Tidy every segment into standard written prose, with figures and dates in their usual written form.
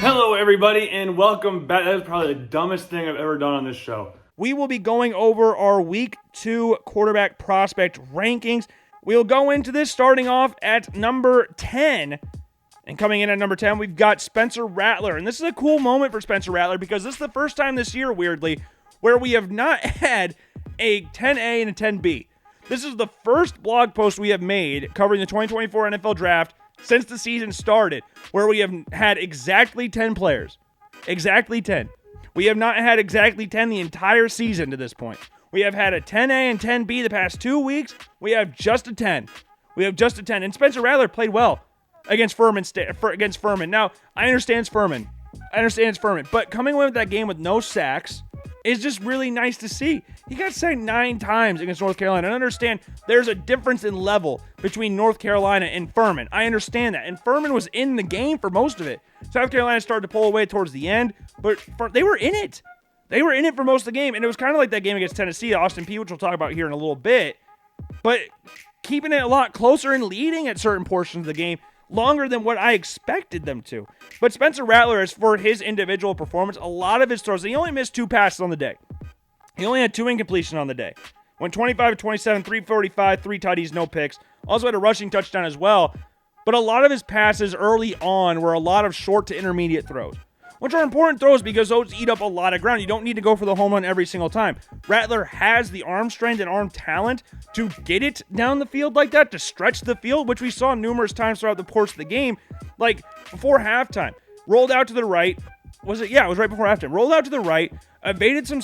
Hello, everybody, and welcome back. That is probably the dumbest thing I've ever done on this show. We will be going over our Week 2 quarterback prospect rankings. We'll go into this starting off at number 10. And coming in at number 10, we've got Spencer Rattler. And this is a cool moment for Spencer Rattler because this is the first time this year, weirdly, where we have not had a 10A and a 10B. This is the first blog post we have made covering the 2024 NFL Draft since the season started, where we have had exactly 10 players. Exactly 10. We have not had exactly 10 the entire season to this point. We have had a 10A and 10B the past 2 weeks. We have just a 10. And Spencer Rattler played well against Furman. Now, I understand it's Furman. But coming away with that game with no sacks is just really nice to see. He got sacked 9 times against North Carolina. I understand there's a difference in level between North Carolina and Furman. I understand that. And Furman was in the game for most of it. South Carolina started to pull away towards the end, but they were in it. They were in it for most of the game. And it was kind of like that game against Tennessee, Austin Peay, which we'll talk about here in a little bit. But keeping it a lot closer and leading at certain portions of the game longer than what I expected them to. But Spencer Rattler, as for his individual performance, a lot of his throws, he only missed 2 passes on the day. He only had 2 incompletions on the day. Went 25-27, 345, 3 tutties, no picks. Also had a rushing touchdown as well. But a lot of his passes early on were a lot of short to intermediate throws, which are important throws because those eat up a lot of ground. You don't need to go for the home run every single time. Rattler has the arm strength and arm talent to get it down the field like that, to stretch the field, which we saw numerous times throughout the course of the game. Like before halftime, rolled out to the right. Was it? Yeah, it was right before halftime. Rolled out to the right, evaded some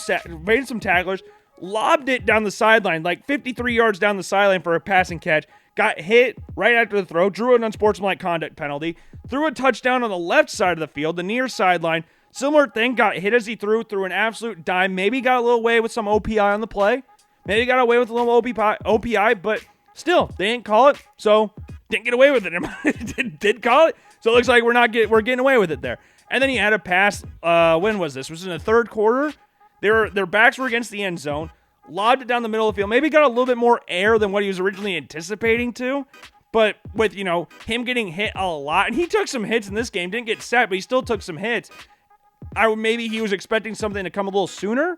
tacklers, lobbed it down the sideline, like 53 yards down the sideline for a passing catch. Got hit right after the throw, drew an unsportsmanlike conduct penalty, threw a touchdown on the left side of the field, the near sideline. Similar thing, got hit as he threw an absolute dime. Maybe got a little away with some OPI on the play. Maybe got away with a little OPI, but still, they didn't call it, so didn't get away with it. Did call it, so it looks like we're getting away with it there. And then he had a pass, when was this? Was in the third quarter? Their backs were against the end zone. Lobbed it down the middle of the field. Maybe got a little bit more air than what he was originally anticipating to. But with, him getting hit a lot. And he took some hits in this game. Didn't get sacked, but he still took some hits. Maybe he was expecting something to come a little sooner.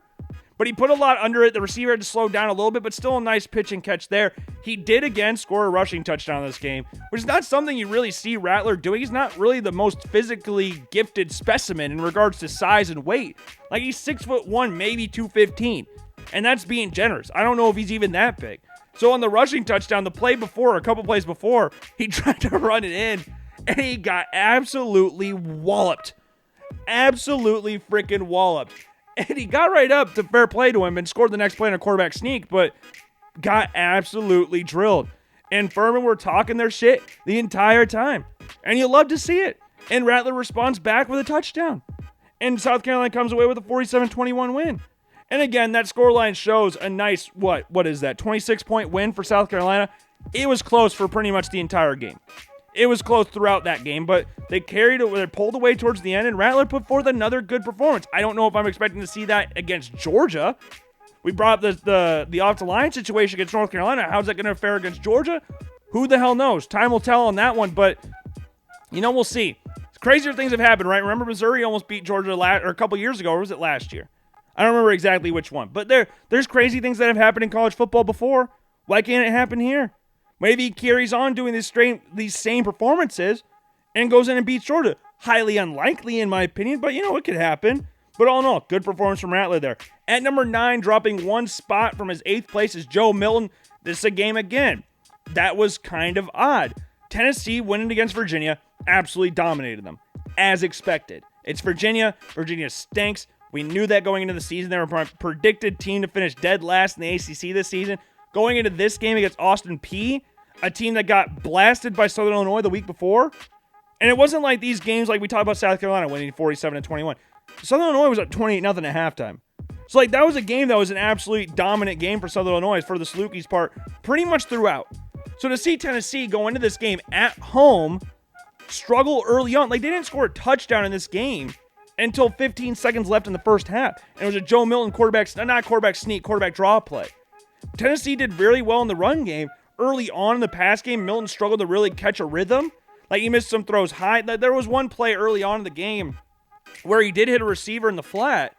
But he put a lot under it. The receiver had to slow down a little bit, but still a nice pitch and catch there. He did again score a rushing touchdown in this game, which is not something you really see Rattler doing. He's not really the most physically gifted specimen in regards to size and weight. Like he's 6'1", maybe 215. And that's being generous. I don't know if he's even that big. So on the rushing touchdown, a couple plays before, he tried to run it in, and he got absolutely walloped. Absolutely freaking walloped. And he got right up to fair play to him and scored the next play on a quarterback sneak, but got absolutely drilled. And Furman were talking their shit the entire time. And you love to see it. And Rattler responds back with a touchdown. And South Carolina comes away with a 47-21 win. And again, that scoreline shows a nice, what is that, 26-point win for South Carolina. It was close for pretty much the entire game. It was close throughout that game, but they pulled away towards the end, and Rattler put forth another good performance. I don't know if I'm expecting to see that against Georgia. We brought up the off-the-line situation against North Carolina. How's that going to fare against Georgia? Who the hell knows? Time will tell on that one, but, we'll see. Crazier things have happened, right? Remember Missouri almost beat Georgia a couple years ago, or was it last year? I don't remember exactly which one, but there's crazy things that have happened in college football before. Why can't it happen here? Maybe he carries on doing these same performances and goes in and beats Georgia. Highly unlikely in my opinion, but it could happen. But all in all, good performance from Rattler there. At number 9, dropping 1 spot from his 8th place is Joe Milton. This is a game again. That was kind of odd. Tennessee winning against Virginia absolutely dominated them, as expected. It's Virginia. Virginia stinks. We knew that going into the season. They were a predicted team to finish dead last in the ACC this season. Going into this game against Austin Peay, a team that got blasted by Southern Illinois the week before. And it wasn't like these games like we talked about South Carolina winning 47-21. Southern Illinois was up 28-0 at halftime. So that was a game that was an absolutely dominant game for Southern Illinois for the Salukis part pretty much throughout. So to see Tennessee go into this game at home, struggle early on, they didn't score a touchdown in this game until 15 seconds left in the first half. And it was a Joe Milton quarterback draw play. Tennessee did very well in the run game. Early on in the pass game, Milton struggled to really catch a rhythm. Like, he missed some throws high. There was one play early on in the game where he did hit a receiver in the flat,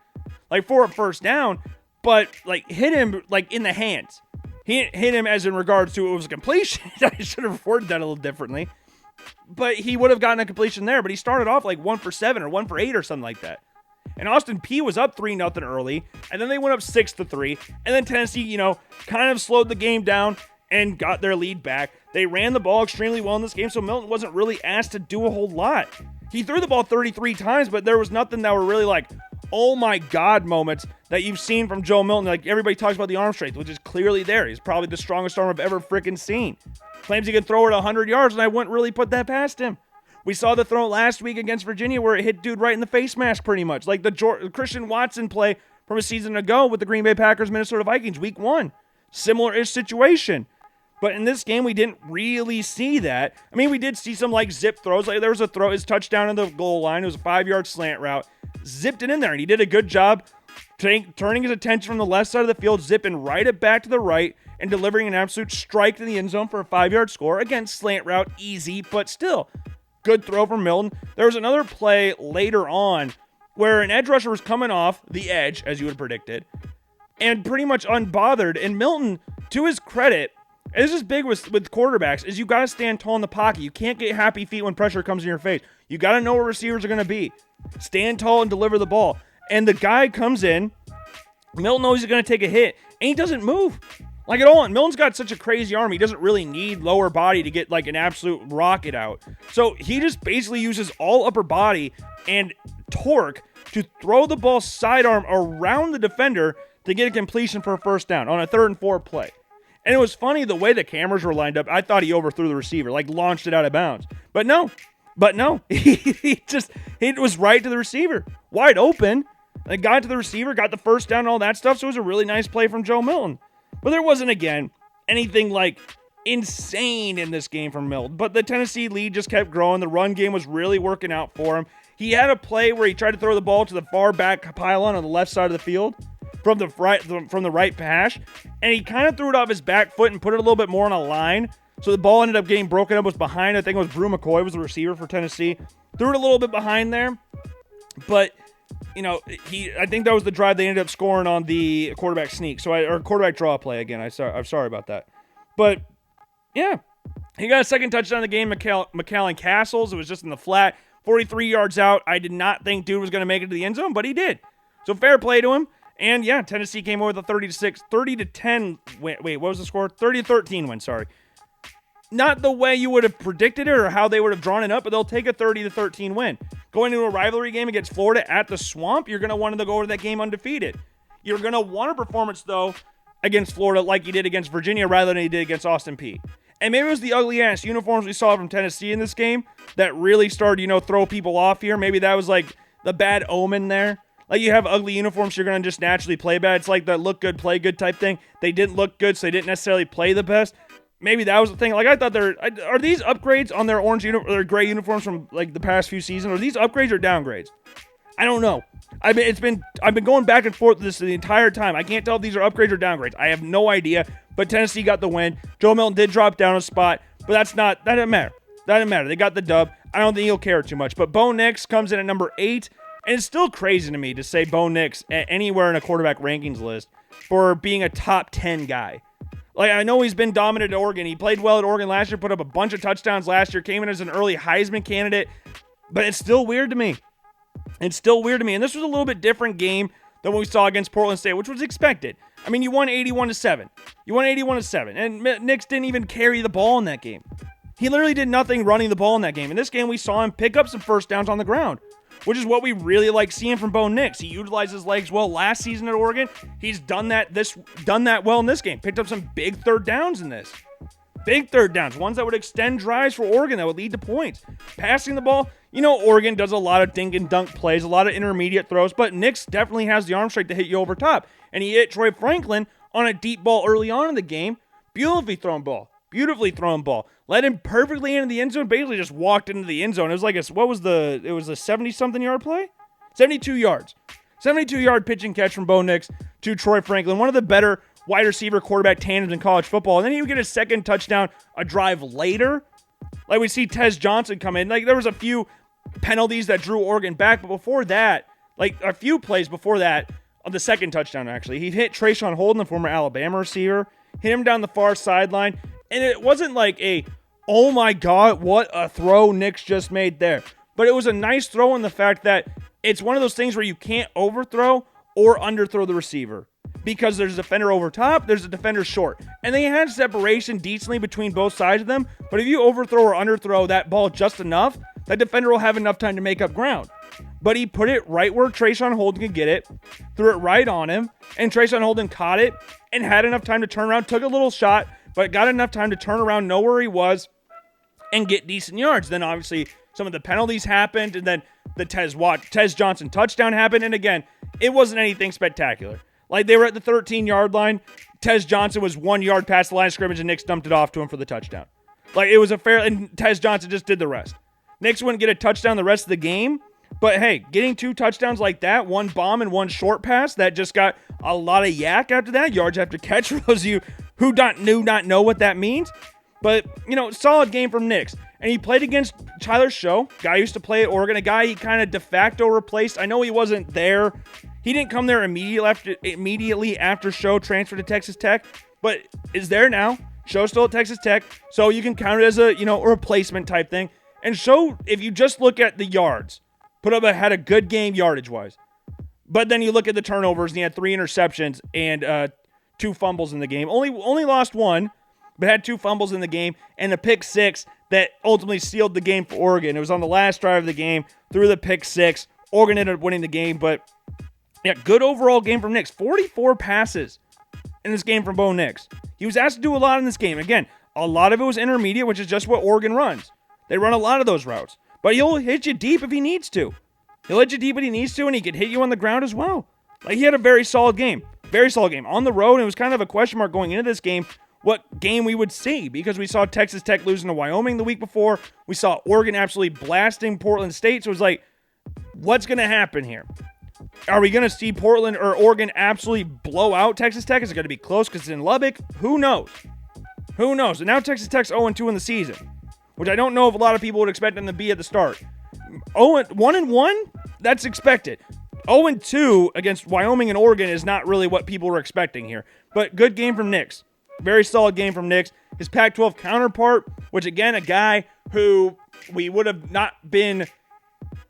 like for a first down, but like hit him like in the hands. He hit him as in regards to it was a completion. I should have worded that a little differently. But he would have gotten a completion there, but he started off like 1 for 7 or 1 for 8 or something like that. And Austin Peay was up 3-0 early, and then they went up 6-3, and then Tennessee, kind of slowed the game down and got their lead back. They ran the ball extremely well in this game, so Milton wasn't really asked to do a whole lot. He threw the ball 33 times, but there was nothing that were really like, oh my God moments that you've seen from Joe Milton. Like everybody talks about the arm strength, which is clearly there. He's probably the strongest arm I've ever freaking seen. Claims he could throw it 100 yards, and I wouldn't really put that past him. We saw the throw last week against Virginia where it hit dude right in the face mask pretty much. Like the Christian Watson play from a season ago with the Green Bay Packers, Minnesota Vikings, week 1. Similar-ish situation. But in this game, we didn't really see that. I mean, we did see some like zip throws. Like there was a throw, his touchdown in the goal line. It was a 5-yard slant route. Zipped it in there, and he did a good job turning his attention from the left side of the field, zipping right it back to the right, and delivering an absolute strike to the end zone for a 5-yard score. Again, slant route, easy, but still. Good throw from Milton. There was another play later on where an edge rusher was coming off the edge, as you would have predicted, and pretty much unbothered. And Milton, to his credit, and this is big with quarterbacks, is you got to stand tall in the pocket. You can't get happy feet when pressure comes in your face. You got to know where receivers are going to be. Stand tall and deliver the ball. And the guy comes in, Milton knows he's going to take a hit, and he doesn't move. Like at all. And Milton's got such a crazy arm, he doesn't really need lower body to get like an absolute rocket out. So he just basically uses all upper body and torque to throw the ball sidearm around the defender to get a completion for a first down on a 3rd and 4 play. And it was funny the way the cameras were lined up. I thought he overthrew the receiver, like launched it out of bounds. But no, he was right to the receiver, wide open. And got to the receiver, got the first down and all that stuff. So it was a really nice play from Joe Milton. But there wasn't, again, anything like insane in this game from Milton. But the Tennessee lead just kept growing. The run game was really working out for him. He had a play where he tried to throw the ball to the far back pylon on the left side of the field from the right hash, and he kind of threw it off his back foot and put it a little bit more on a line. So the ball ended up getting broken up. Was behind. I think it was Brew McCoy was the receiver for Tennessee. Threw it a little bit behind there, but I think that was the drive they ended up scoring on the quarterback sneak. Or quarterback draw play again. I'm sorry about that, but yeah, he got a second touchdown in the game. McAllen Castles. It was just in the flat, 43 yards out. I did not think dude was going to make it to the end zone, but he did. So fair play to him. And yeah, Tennessee came over with a 30-10 win. Wait, what was the score? 30-13 win, sorry. Not the way you would have predicted it or how they would have drawn it up, but they'll take a 30-13 win. Going into a rivalry game against Florida at the Swamp, you're going to want to go to that game undefeated. You're going to want a performance, though, against Florida like you did against Virginia rather than you did against Austin Peay. And maybe it was the ugly-ass uniforms we saw from Tennessee in this game that really started, throw people off here. Maybe that was like the bad omen there. Like you have ugly uniforms, you're going to just naturally play bad. It's like that look good, play good type thing. They didn't look good, so they didn't necessarily play the best. Maybe that was the thing. Like I thought are these upgrades on their their gray uniforms from like the past few seasons? Are these upgrades or downgrades? I don't know. I've been going back and forth with this the entire time. I can't tell if these are upgrades or downgrades. I have no idea. But Tennessee got the win. Joe Milton did drop down a spot, but that doesn't matter. That didn't matter. They got the dub. I don't think he'll care too much. But Bo Nix comes in at number 8. And it's still crazy to me to say Bo Nix anywhere in a quarterback rankings list for being a top 10 guy. Like, I know he's been dominant at Oregon. He played well at Oregon last year, put up a bunch of touchdowns last year, came in as an early Heisman candidate, but it's still weird to me. And this was a little bit different game than what we saw against Portland State, which was expected. I mean, you won 81-7. And Nix didn't even carry the ball in that game. He literally did nothing running the ball in that game. In this game, we saw him pick up some first downs on the ground, which is what we really like seeing from Bo Nix. He utilized his legs well last season at Oregon. He's done that well in this game. Picked up some big third downs in this. Big third downs, ones that would extend drives for Oregon that would lead to points. Passing the ball, Oregon does a lot of dink and dunk plays, a lot of intermediate throws, but Nix definitely has the arm strength to hit you over top. And he hit Troy Franklin on a deep ball early on in the game. Beautifully thrown ball. Led him perfectly into the end zone, basically just walked into the end zone. It was like a 70-something yard play? 72 yards. 72-yard pitch and catch from Bo Nix to Troy Franklin. One of the better wide receiver quarterback tandems in college football. And then you get a second touchdown a drive later. Like we see Tez Johnson come in. Like there was a few penalties that drew Oregon back. But before that, like a few plays before that, on the second touchdown actually, he hit Trayshawn Holden, the former Alabama receiver, hit him down the far sideline. And it wasn't like oh my God, what a throw Nix just made there. But it was a nice throw in the fact that it's one of those things where you can't overthrow or underthrow the receiver. Because there's a defender over top, there's a defender short. And they had separation decently between both sides of them. But if you overthrow or underthrow that ball just enough, that defender will have enough time to make up ground. But he put it right where Trayshawn Holden could get it, threw it right on him, and Trayshawn Holden caught it and had enough time to turn around, took a little shot, but got enough time to turn around, know where he was, and get decent yards. Then obviously some of the penalties happened, and then the Tez Johnson touchdown happened. And again, it wasn't anything spectacular. Like they were at the 13-yard line. Tez Johnson was 1 yard past the line of scrimmage, and Nix dumped it off to him for the touchdown. Like it was a fair, and Tez Johnson just did the rest. Nix wouldn't get a touchdown the rest of the game, but hey, getting 2 touchdowns like that, 1 bomb and 1 short pass that just got a lot of yak after that, yards after catch for those of you who do not know what that means. But, solid game from Nix. And he played against Tyler Show, guy who used to play at Oregon, a guy he kind of de facto replaced. I know he wasn't there. He didn't come there immediately after Show transferred to Texas Tech, but is there now. Show's still at Texas Tech, so you can count it as a, replacement type thing. And Show, if you just look at the yards, had a good game yardage-wise. But then you look at the turnovers, and he had 3 interceptions and 2 fumbles in the game. Only lost 1, but had 2 fumbles in the game, and a pick 6 that ultimately sealed the game for Oregon. It was on the last drive of the game, threw the pick 6. Oregon ended up winning the game, but yeah, good overall game from Nix. 44 passes in this game from Bo Nix. He was asked to do a lot in this game. Again, a lot of it was intermediate, which is just what Oregon runs. They run a lot of those routes, but he'll hit you deep if he needs to. He'll hit you deep if he needs to, and he can hit you on the ground as well. Like, he had a very solid game. Very solid game. On the road, and it was kind of a question mark going into this game, what game we would see, because we saw Texas Tech losing to Wyoming the week before. We saw Oregon absolutely blasting Portland State, so it was like, what's going to happen here? Are we going to see Portland or Oregon absolutely blow out Texas Tech? Is it going to be close because it's in Lubbock? Who knows? Who knows? And now Texas Tech's 0-2 in the season, which I don't know if a lot of people would expect them to be at the start. 1-1? That's expected. 0-2 against Wyoming and Oregon is not really what people were expecting here. But good game from Nix. Very solid game from Nix. His Pac-12 counterpart, which again, a guy who we would have not been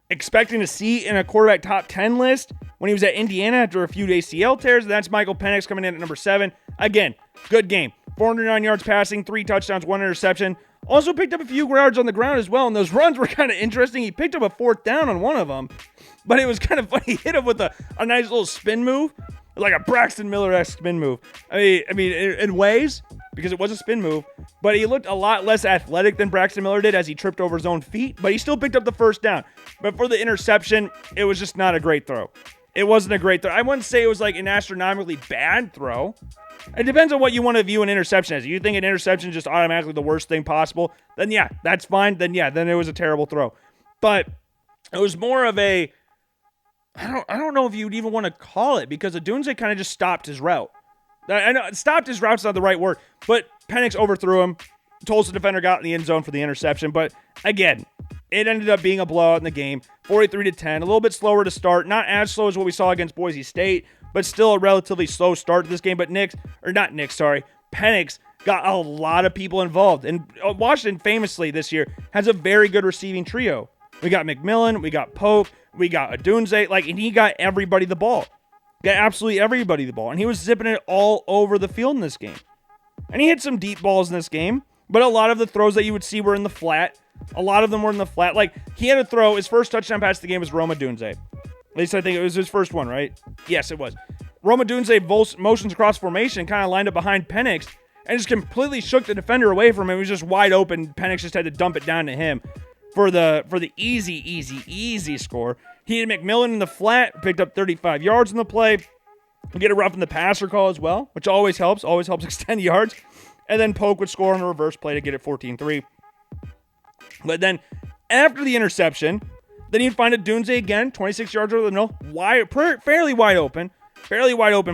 expecting to see in a quarterback top 10 list when he was at Indiana after a few ACL tears. And that's Michael Penix coming in at number 7. Again, good game. 409 yards passing, 3 touchdowns, 1 interception. Also picked up a few yards on the ground as well, and those runs were kind of interesting. He picked up a 4th down on one of them, but it was kind of funny. He hit him with a nice little spin move, like a Braxton Miller-esque spin move. I mean, in ways, because it was a spin move, but he looked a lot less athletic than Braxton Miller did as he tripped over his own feet, but he still picked up the 1st down. But for the interception, it was just not a great throw. It wasn't a great throw. I wouldn't say it was like an astronomically bad throw. It depends on what you want to view an interception as. If you think an interception is just automatically the worst thing possible, then yeah, that's fine. Then it was a terrible throw. But it was more of a, I don't know if you'd even want to call it, because Odunze kind of just stopped his route. I know stopped his route's not the right word, but Penix overthrew him. Tulsa defender got in the end zone for the interception. But again, it ended up being a blowout in the game, 43-10. A little bit slower to start, not as slow as what we saw against Boise State, but still a relatively slow start to this game. But Penix got a lot of people involved. And Washington famously this year has a very good receiving trio. We got McMillan, we got Polk, we got Odunze, and he got everybody the ball. Got absolutely everybody the ball. And he was zipping it all over the field in this game. And he hit some deep balls in this game, but a lot of the throws that you would see were in the flat. A lot of them were in the flat. Like, he had a throw, his first touchdown pass of the game was Rome Odunze. At least I think it was his first one, right? Yes, it was. Rome Odunze motions across formation, kind of lined up behind Penix, and just completely shook the defender away from him. He was just wide open. Penix just had to dump it down to him for the easy score. He had McMillan in the flat, picked up 35 yards in the play. We get a rough in the passer call as well, which always helps extend yards. And then Polk would score on a reverse play to get it 14-3. But then after the interception, then you'd find Odunze again, 26 yards over the middle, fairly wide open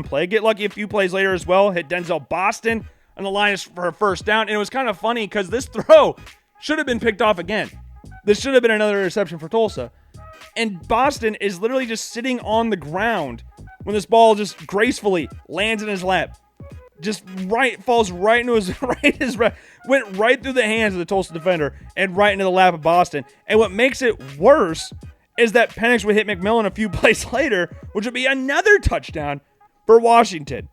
play. Get lucky a few plays later as well. Hit Denzel Boston on the line for a 1st down. And it was kind of funny because this throw should have been picked off again. This should have been another interception for Tulsa. And Boston is literally just sitting on the ground when this ball just gracefully lands in his lap. Just falls right into his went right through the hands of the Tulsa defender and right into the lap of Boston. And what makes it worse is that Penix would hit McMillan a few plays later, which would be another touchdown for Washington.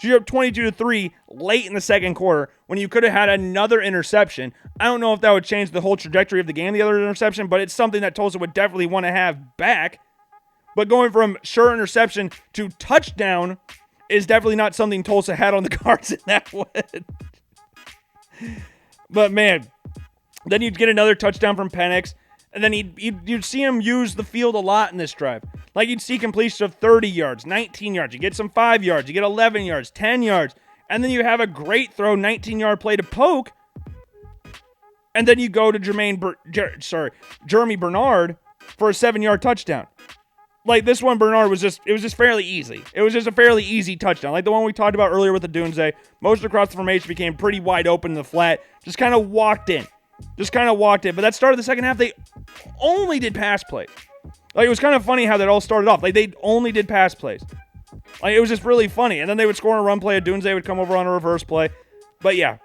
So you're up 22-3 late in the second quarter when you could have had another interception. I don't know if that would change the whole trajectory of the game, the other interception, but it's something that Tulsa would definitely want to have back. But going from sure interception to touchdown is definitely not something Tulsa had on the cards in that one. But man, then you'd get another touchdown from Penix, and then you'd see him use the field a lot in this drive. Like you'd see completions of 30 yards, 19 yards. You get some 5 yards. You get 11 yards, 10 yards. And then you have a great throw, 19-yard play to Poke. And then you go to Jeremy Bernard for a 7-yard touchdown. Like this one, Bernard it was just fairly easy. It was just a fairly easy touchdown. Like the one we talked about earlier with the Dunze. Most across the formation became pretty wide open in the flat. Just kind of walked in. But that started the second half. They only did pass plays. Like, it was kind of funny how that all started off. Like, they only did pass plays. Like, it was just really funny. And then they would score on a run play. Dunze would come over on a reverse play. But, yeah,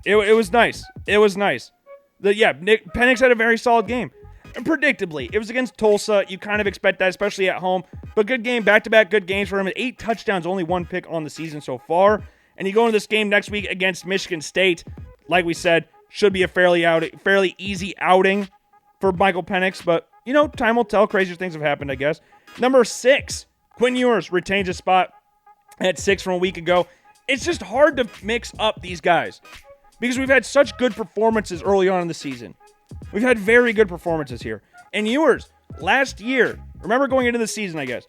it was nice. It was nice. Penix had a very solid game. And predictably, it was against Tulsa. You kind of expect that, especially at home. But good game, back-to-back good games for him. 8 touchdowns, only 1 pick on the season so far. And you go into this game next week against Michigan State. Like we said, should be a fairly easy outing for Michael Penix. But, time will tell. Crazier things have happened, I guess. Number 6, Quinn Ewers retains his spot at 6 from a week ago. It's just hard to mix up these guys because we've had such good performances early on in the season. We've had very good performances here. And Ewers, last year, remember going into the season, I guess,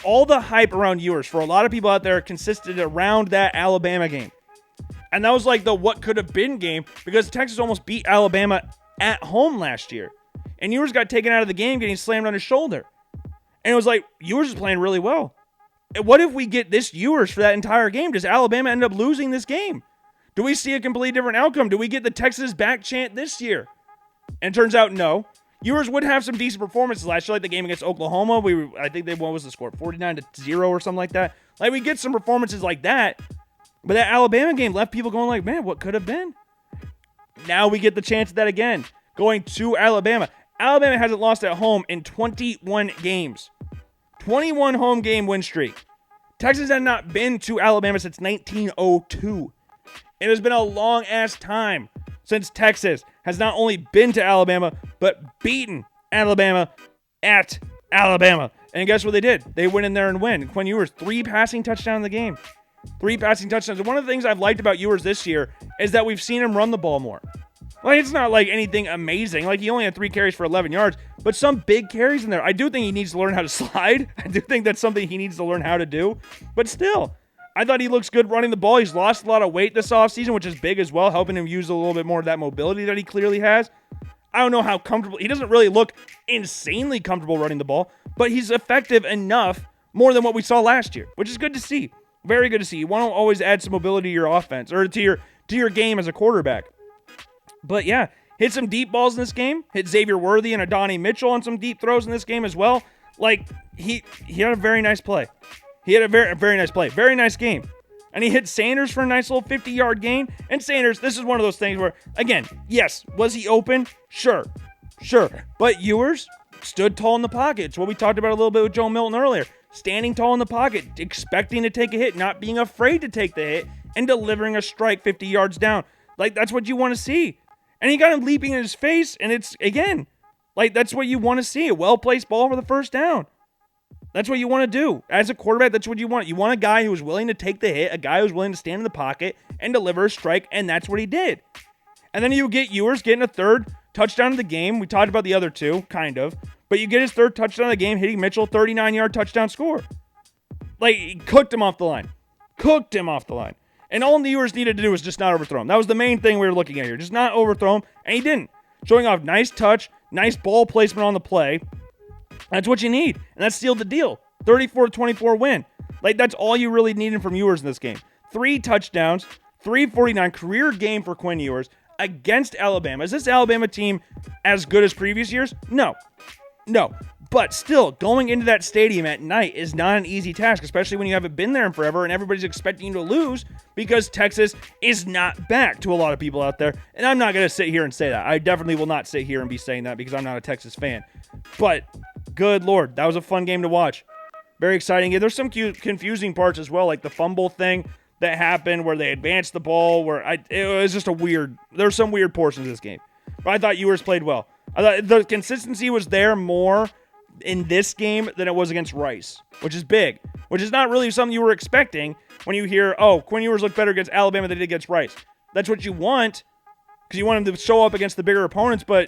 all the hype around Ewers for a lot of people out there consisted around that Alabama game. And that was like the what could have been game because Texas almost beat Alabama at home last year. And Ewers got taken out of the game getting slammed on his shoulder. And it was like, Ewers is playing really well. And what if we get this Ewers for that entire game? Does Alabama end up losing this game? Do we see a completely different outcome? Do we get the Texas back chant this year? And it turns out, no. Ewers would have some decent performances last year, like the game against Oklahoma. I think what was the score? 49-0 or something like that. Like, we get some performances like that. But that Alabama game left people going like, man, what could have been? Now we get the chance of that again. Going to Alabama. Alabama hasn't lost at home in 21 games. 21 home game win streak. Texas had not been to Alabama since 1902. It has been a long-ass time since Texas has not only been to Alabama, but beaten Alabama at Alabama. And guess what they did? They went in there and win. Quinn Ewers, 3 passing touchdowns in the game. 3 passing touchdowns. And one of the things I've liked about Ewers this year is that we've seen him run the ball more. Like, it's not like anything amazing. Like, he only had 3 carries for 11 yards, but some big carries in there. I do think he needs to learn how to slide. I do think that's something he needs to learn how to do. But still, I thought he looks good running the ball. He's lost a lot of weight this offseason, which is big as well, helping him use a little bit more of that mobility that he clearly has. I don't know how comfortable. He doesn't really look insanely comfortable running the ball, but he's effective enough more than what we saw last year, which is good to see. Very good to see. You want to always add some mobility to your offense or to your game as a quarterback. But yeah, hit some deep balls in this game. Hit Xavier Worthy and Adonai Mitchell on some deep throws in this game as well. Like, he had a very nice play. He had a very nice play. Very nice game. And he hit Sanders for a nice little 50-yard gain. And Sanders, this is one of those things where, again, yes, was he open? Sure. But Ewers stood tall in the pocket. It's what we talked about a little bit with Joe Milton earlier. Standing tall in the pocket, expecting to take a hit, not being afraid to take the hit, and delivering a strike 50 yards down. Like, that's what you want to see. And he got him leaping in his face, and it's, again, like, that's what you want to see. A well-placed ball for the first down. That's what you want to do. As a quarterback, that's what you want. You want a guy who is willing to take the hit, a guy who's willing to stand in the pocket and deliver a strike, and that's what he did. And then you get Ewers getting a 3rd touchdown of the game. We talked about the other 2, kind of. But you get his 3rd touchdown of the game, hitting Mitchell, 39-yard touchdown score. Like, he cooked him off the line. And all the Ewers needed to do was just not overthrow him. That was the main thing we were looking at here. Just not overthrow him, and he didn't. Showing off nice touch, nice ball placement on the play. That's what you need, and that sealed the deal. 34-24 win. Like, that's all you really needed from Ewers in this game. 3 touchdowns, 349, career game for Quinn Ewers. against Alabama. Is this Alabama team as good as previous years? No. But still, going into that stadium at night is not an easy task, especially when you haven't been there in forever and everybody's expecting you to lose because Texas is not back to a lot of people out there. And I'm not going to sit here and say that. I definitely will not sit here and be saying that because I'm not a Texas fan. But good Lord, that was a fun game to watch. Very exciting. Yeah, there's some confusing parts as well, like the fumble thing that happened where they advanced the ball, it was just there's some weird portions of this game. But I thought Ewers played well. I thought the consistency was there more in this game than it was against Rice, which is big, which is not really something you were expecting when you hear, oh, Quinn Ewers looked better against Alabama than he did against Rice. That's what you want because you want him to show up against the bigger opponents, but,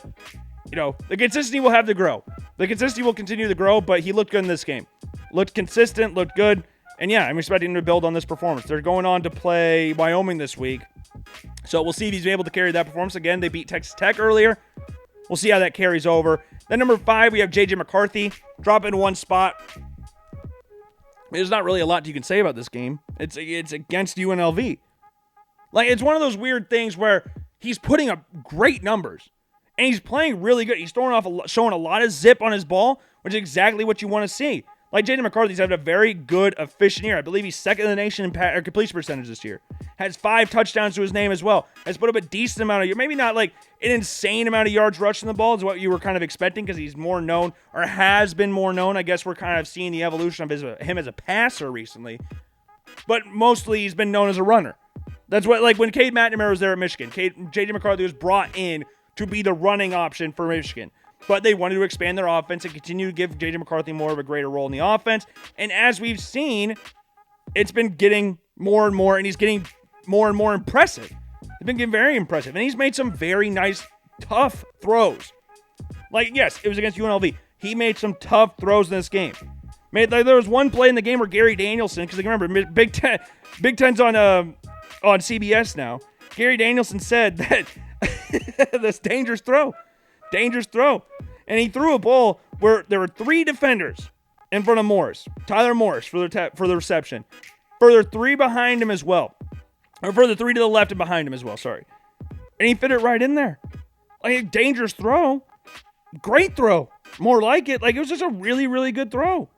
the consistency will have to grow. The consistency will continue to grow, but he looked good in this game. Looked consistent, looked good, and yeah, I'm expecting him to build on this performance. They're going on to play Wyoming this week, so we'll see if he's able to carry that performance. Again, they beat Texas Tech earlier. We'll see how that carries over. Then number 5, we have J.J. McCarthy. Drop in one spot. There's not really a lot you can say about this game. It's against UNLV. It's one of those weird things where he's putting up great numbers. And he's playing really good. He's showing a lot of zip on his ball, which is exactly what you want to see. J.J. McCarthy's having a very good, efficient year. I believe he's second in the nation in completion percentage this year. Has 5 touchdowns to his name as well. Has put up a decent amount of yards. Maybe not an insane amount of yards rushing the ball is what you were kind of expecting because he's more known or has been more known. I guess we're kind of seeing the evolution of him as a passer recently. But mostly he's been known as a runner. That's what, when Cade McNamara was there at Michigan, J.J. McCarthy was brought in to be the running option for Michigan. But they wanted to expand their offense and continue to give J.J. McCarthy more of a greater role in the offense. And as we've seen, it's been getting more and more, and he's getting more and more impressive. He's been getting very impressive. And he's made some very nice, tough throws. Yes, it was against UNLV. He made some tough throws in this game. There was one play in the game where Gary Danielson, because remember, Big Ten's on CBS now. Gary Danielson said that this dangerous throw. And he threw a ball where there were 3 defenders in front of Morris. Tyler Morris for the reception. Further 3 behind him as well. Or further 3 to the left and behind him as well, sorry. And he fit it right in there. A dangerous throw. Great throw. More like it. It was just a really, really good throw.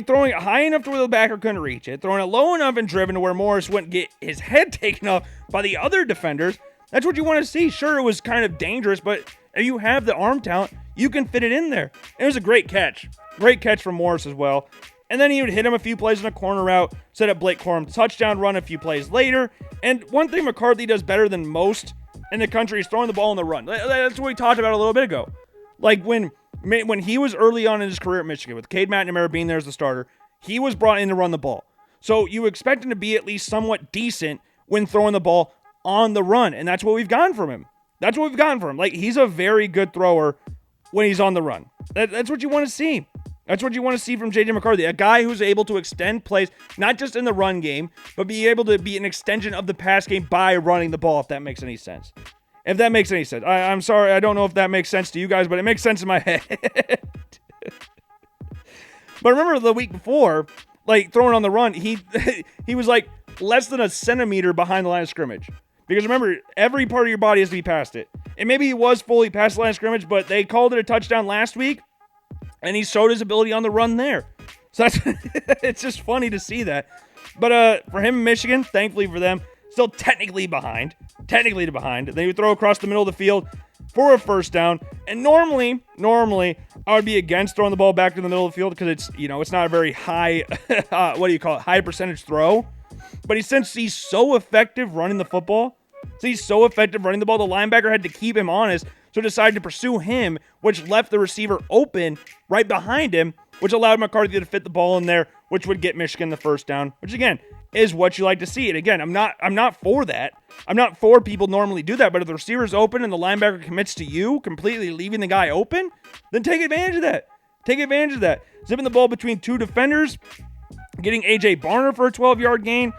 Throwing it high enough to where the backer couldn't reach it. Throwing it low enough and driven to where Morris wouldn't get his head taken off by the other defenders. That's what you want to see. Sure, it was kind of dangerous, but if you have the arm talent, you can fit it in there. It was a great catch. Great catch from Morris as well. And then he would hit him a few plays in a corner route, set up Blake Corum's touchdown run a few plays later. And one thing McCarthy does better than most in the country is throwing the ball on the run. That's what we talked about a little bit ago. When he was early on in his career at Michigan, with Cade McNamara being there as the starter, he was brought in to run the ball. So you expect him to be at least somewhat decent when throwing the ball on the run. And that's what we've gotten from him. He's a very good thrower when he's on the run. That's what you want to see. That's what you want to see from J.J. McCarthy. A guy who's able to extend plays, not just in the run game, but be able to be an extension of the pass game by running the ball, if that makes any sense. If that makes any sense. I'm sorry, I don't know if that makes sense to you guys, but it makes sense in my head. But remember the week before, throwing on the run, he was less than a centimeter behind the line of scrimmage. Because remember, every part of your body has to be past it. And maybe he was fully past the line of scrimmage, but they called it a touchdown last week, and he showed his ability on the run there. So it's just funny to see that. But for him in Michigan, thankfully for them, still technically behind. They would throw across the middle of the field for a first down. And normally, I would be against throwing the ball back to the middle of the field because it's not a very high, high percentage throw. But since he's so effective running the football, the linebacker had to keep him honest, so decided to pursue him, which left the receiver open right behind him, which allowed McCarthy to fit the ball in there, which would get Michigan the first down, which again is what you like to see. And again, I'm not for that. I'm not for people normally do that, but if the receiver's open and the linebacker commits to you, completely leaving the guy open, then take advantage of that. Zipping the ball between 2 defenders, getting A.J. Barner for a 12-yard gain,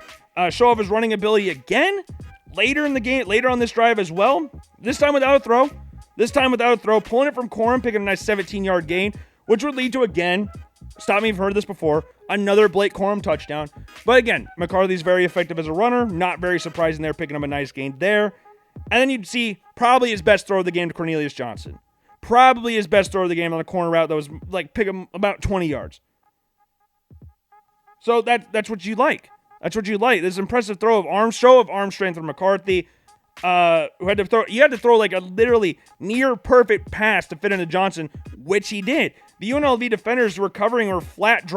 show off his running ability again later in the game, later on this drive as well. This time without a throw, pulling it from Corum, picking a nice 17-yard gain, which would lead to, again, stop me if you've heard this before, another Blake Corum touchdown. But again, McCarthy's very effective as a runner. Not very surprising there, picking up a nice gain there. And then you'd see probably his best throw of the game to Cornelius Johnson. Probably his best throw of the game on a corner route that was like pick him about 20 yards. So that's what you like. That's what you like. This impressive throw of arm strength from McCarthy. Who had to throw? You had to throw like a literally near perfect pass to fit into Johnson, which he did. The UNLV defenders recovering the flat.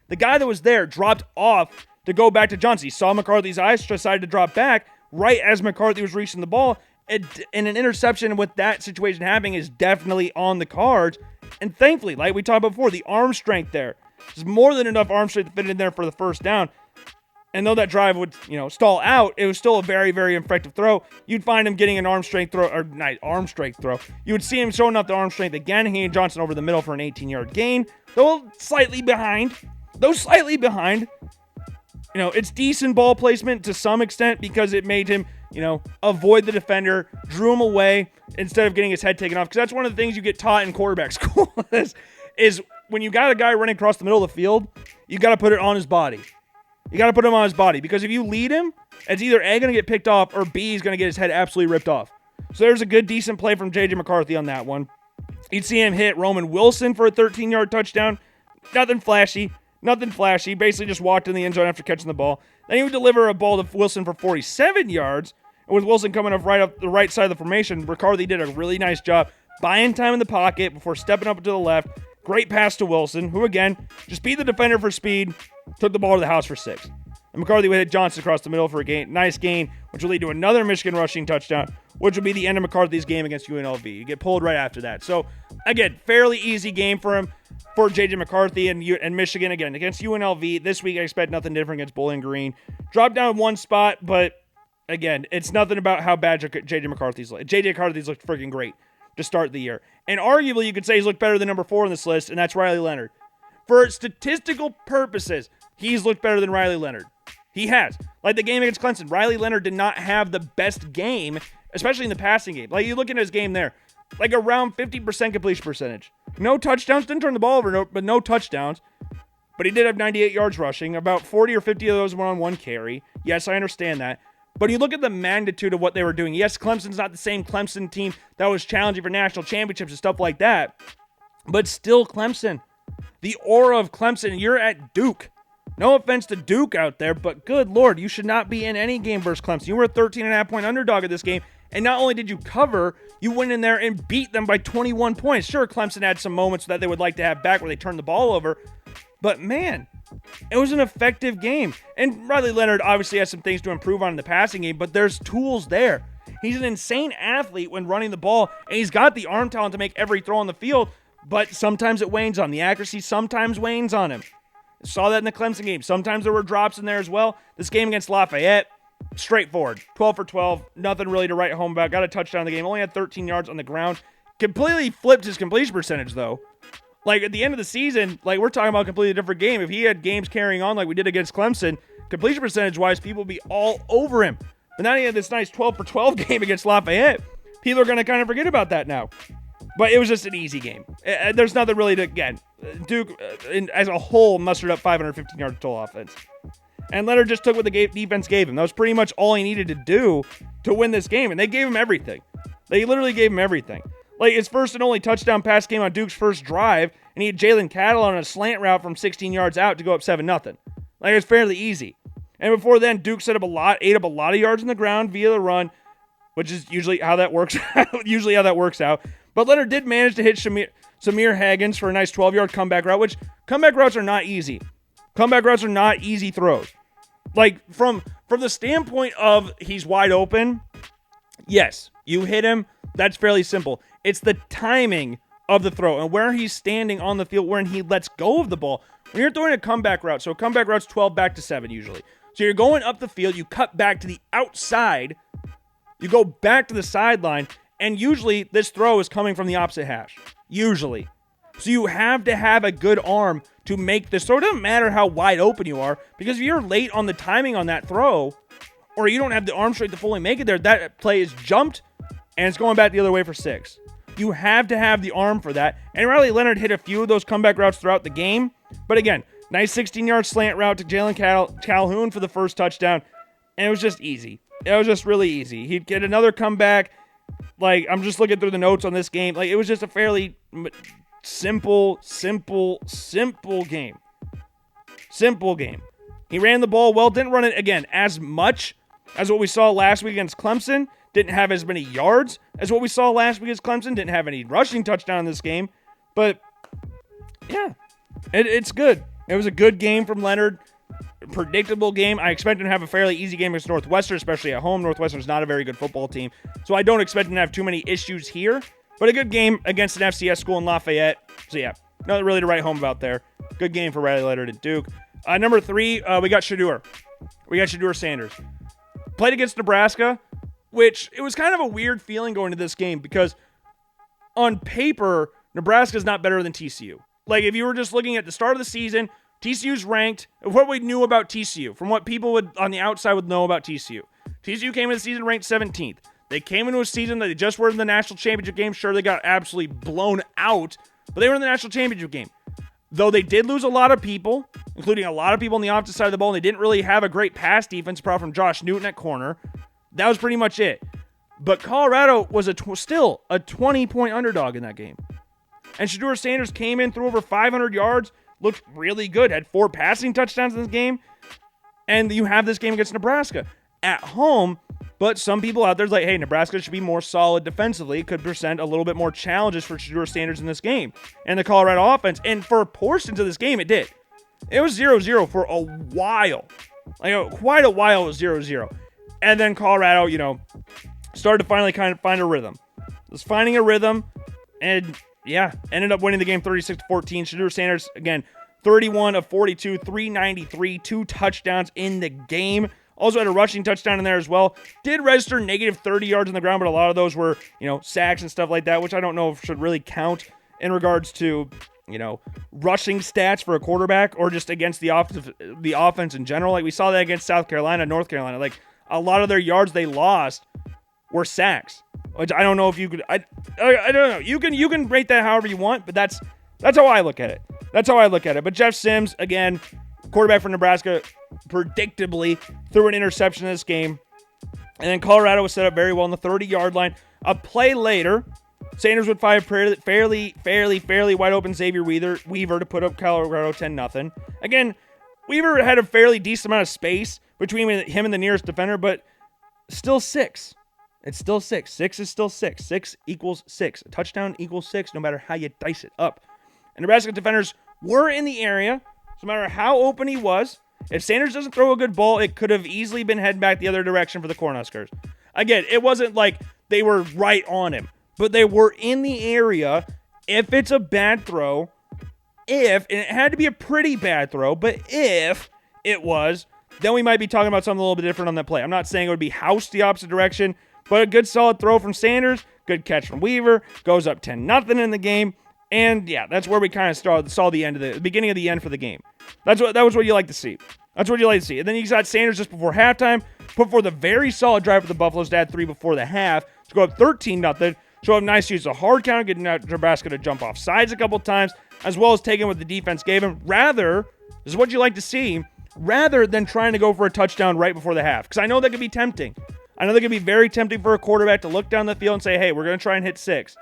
The guy that was there dropped off to go back to Johnson. He saw McCarthy's eyes, decided to drop back right as McCarthy was reaching the ball. And an interception with that situation happening is definitely on the cards. And thankfully, like we talked about before, the arm strength there. There's more than enough arm strength to fit in there for the first down. And though that drive would, stall out, it was still a very, very effective throw. You'd find him getting an arm strength throw. You would see him showing up the arm strength again, handing Johnson over the middle for an 18-yard gain. Though slightly behind. It's decent ball placement to some extent because it made him, avoid the defender, drew him away instead of getting his head taken off. Because that's one of the things you get taught in quarterback school is when you got a guy running across the middle of the field, you got to put it on his body. You got to put him on his body because if you lead him, it's either A, going to get picked off, or B, he's going to get his head absolutely ripped off. So there's a good, decent play from J.J. McCarthy on that one. You'd see him hit Roman Wilson for a 13-yard touchdown. Nothing flashy. Basically just walked in the end zone after catching the ball. Then he would deliver a ball to Wilson for 47 yards. And with Wilson coming up the right side of the formation, McCarthy did a really nice job buying time in the pocket before stepping up to the left. Great pass to Wilson, who again just beat the defender for speed, took the ball to the house for 6. And McCarthy would hit Johnson across the middle for a nice gain, which will lead to another Michigan rushing touchdown, which will be the end of McCarthy's game against UNLV. You get pulled right after that. So again, fairly easy game for him. For J.J. McCarthy and Michigan, again, against UNLV. This week, I expect nothing different against Bowling Green. Dropped down one spot, but again, it's nothing about how bad J.J. McCarthy's looked. J.J. McCarthy's looked freaking great to start the year. And arguably, you could say he's looked better than number 4 on this list, and that's Riley Leonard. For statistical purposes, he's looked better than Riley Leonard. He has. Like the game against Clemson, Riley Leonard did not have the best game, especially in the passing game. Like, you look at his game there, like around 50% completion percentage. No touchdowns, didn't turn the ball over, but no touchdowns. But he did have 98 yards rushing. About 40 or 50 of those were on one carry. Yes, I understand that. But you look at the magnitude of what they were doing. Yes, Clemson's not the same Clemson team that was challenging for national championships and stuff like that. But still Clemson. The aura of Clemson, you're at Duke. No offense to Duke out there, but good Lord, you should not be in any game versus Clemson. You were a 13.5-point underdog at this game. And not only did you cover, you went in there and beat them by 21 points. Sure, Clemson had some moments that they would like to have back where they turned the ball over. But man, it was an effective game. And Riley Leonard obviously has some things to improve on in the passing game, but there's tools there. He's an insane athlete when running the ball, and he's got the arm talent to make every throw on the field, but sometimes it wanes on him. The accuracy sometimes wanes on him. Saw that in the Clemson game. Sometimes there were drops in there as well. This game against Lafayette, straightforward. 12 for 12. Nothing really to write home about. Got a touchdown in the game. Only had 13 yards on the ground. Completely flipped his completion percentage, though. Like, at the end of the season, like, we're talking about a completely different game. If he had games carrying on like we did against Clemson, completion percentage-wise, people would be all over him. But now he had this nice 12 for 12 game against Lafayette. People are going to kind of forget about that now. But it was just an easy game. There's nothing really to, again, Duke, as a whole, mustered up 515 yards total offense. And Leonard just took what the defense gave him. That was pretty much all he needed to do to win this game. And they gave him everything. They literally gave him everything. Like, his first and only touchdown pass came on Duke's first drive, and he had Jalen Cattle on a slant route from 16 yards out to go up 7-0. Like, it was fairly easy. And before then, Duke ate up a lot of yards on the ground via the run, which is usually how that works out. But Leonard did manage to hit Samir Haggins for a nice 12-yard comeback route, which comeback routes are not easy. Comeback routes are not easy throws. Like, from the standpoint of he's wide open, yes, you hit him, that's fairly simple. It's the timing of the throw and where he's standing on the field when he lets go of the ball. When you're throwing a comeback route, so a comeback route's 12 back to 7 usually. So you're going up the field, you cut back to the outside, you go back to the sideline, and usually this throw is coming from the opposite hash. Usually. So you have to have a good arm to make this throw. It doesn't matter how wide open you are, because if you're late on the timing on that throw, or you don't have the arm strength to fully make it there, that play is jumped, and it's going back the other way for 6. You have to have the arm for that. And Riley Leonard hit a few of those comeback routes throughout the game. But again, nice 16-yard slant route to Jalen Calhoun for the first touchdown. And it was just easy. It was just really easy. He'd get another comeback. Like, I'm just looking through the notes on this game. Like, it was just a fairly simple game. Simple game. He ran the ball well, didn't run it, again, as much as what we saw last week against Clemson. Didn't have as many yards as what we saw last week against Clemson. Didn't have any rushing touchdown in this game. But, yeah, it's good. It was a good game from Leonard. Predictable game. I expect him to have a fairly easy game against Northwestern, especially at home. Northwestern's not a very good football team, so I don't expect him to have too many issues here. But a good game against an FCS school in Lafayette. So yeah, nothing really to write home about there. Good game for Riley Leonard at Duke. Number 3, we got Shedeur. We got Shedeur Sanders. Played against Nebraska, which it was kind of a weird feeling going into this game because on paper, Nebraska's not better than TCU. Like, if you were just looking at the start of the season, TCU's ranked, what we knew about TCU, from what people would on the outside would know about TCU. TCU came into the season ranked 17th. They came into a season that they just were in the national championship game. Sure, they got absolutely blown out, but they were in the national championship game. Though they did lose a lot of people, including a lot of people on the opposite side of the ball, and they didn't really have a great pass defense apart from Josh Newton at corner. That was pretty much it. But Colorado was still a 20-point underdog in that game. And Shedeur Sanders came in, threw over 500 yards, looked really good, had 4 passing touchdowns in this game, and you have this game against Nebraska at home, but some people out there's like, hey, Nebraska should be more solid defensively. It could present a little bit more challenges for Shedeur Sanders in this game. And the Colorado offense, and for portions of this game, it did. It was 0-0 for a while. Quite a while it was 0-0. And then Colorado, started to finally kind of find a rhythm. Was finding a rhythm, and yeah, ended up winning the game 36-14. Shedeur Sanders, again, 31 of 42, 393, 2 touchdowns in the game. Also had a rushing touchdown in there as well. Did register negative 30 yards on the ground, but a lot of those were, sacks and stuff like that, which I don't know if should really count in regards to, rushing stats for a quarterback or just against the offense in general. Like, we saw that against South Carolina, North Carolina. Like, a lot of their yards they lost were sacks, which I don't know if you could. I don't know. You can rate that however you want, but that's how I look at it. That's how I look at it. But Jeff Sims, again, quarterback for Nebraska, predictably threw an interception in this game. And then Colorado was set up very well on the 30-yard line. A play later, Sanders would find a fairly wide open Xavier Weaver to put up Colorado 10-0. Again, Weaver had a fairly decent amount of space between him and the nearest defender, but still 6. It's still 6. 6 is still 6. 6 equals 6. A touchdown equals 6, no matter how you dice it up. And Nebraska defenders were in the area, so no matter how open he was. If Sanders doesn't throw a good ball, it could have easily been heading back the other direction for the Cornhuskers. Again, it wasn't like they were right on him, but they were in the area. If it's a bad throw, and it had to be a pretty bad throw, but if it was, then we might be talking about something a little bit different on that play. I'm not saying it would be housed the opposite direction, but a good solid throw from Sanders, good catch from Weaver, goes up 10-0 in the game, and yeah, that's where we kind of saw the beginning of the end for the game. That was what you like to see. That's what you like to see. And then you got Sanders just before halftime, put forth a very solid drive for the Buffaloes to add 3 before the half, to go up 13-0, show up nice use of hard counter, getting Nebraska to jump off sides a couple times, as well as taking what the defense gave him. This is what you like to see, rather than trying to go for a touchdown right before the half. Because I know that could be tempting. I know that could be very tempting for a quarterback to look down the field and say, hey, we're going to try and hit 6.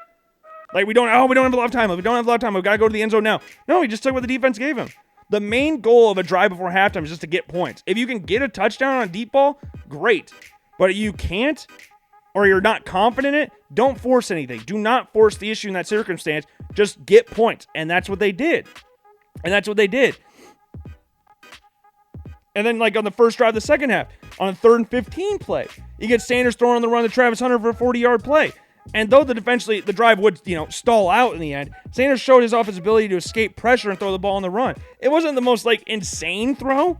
Like, we don't have a lot of time. We've got to go to the end zone now. No, he just took what the defense gave him. The main goal of a drive before halftime is just to get points. If you can get a touchdown on a deep ball, great. But you can't, or you're not confident in it, don't force anything. Do not force the issue in that circumstance. Just get points. And that's what they did. And then, like, on the first drive of the second half, on a 3rd and 15 play, you get Sanders throwing on the run to Travis Hunter for a 40-yard play. And though the drive would, stall out in the end, Sanders showed his offensive ability to escape pressure and throw the ball on the run. It wasn't the most, insane throw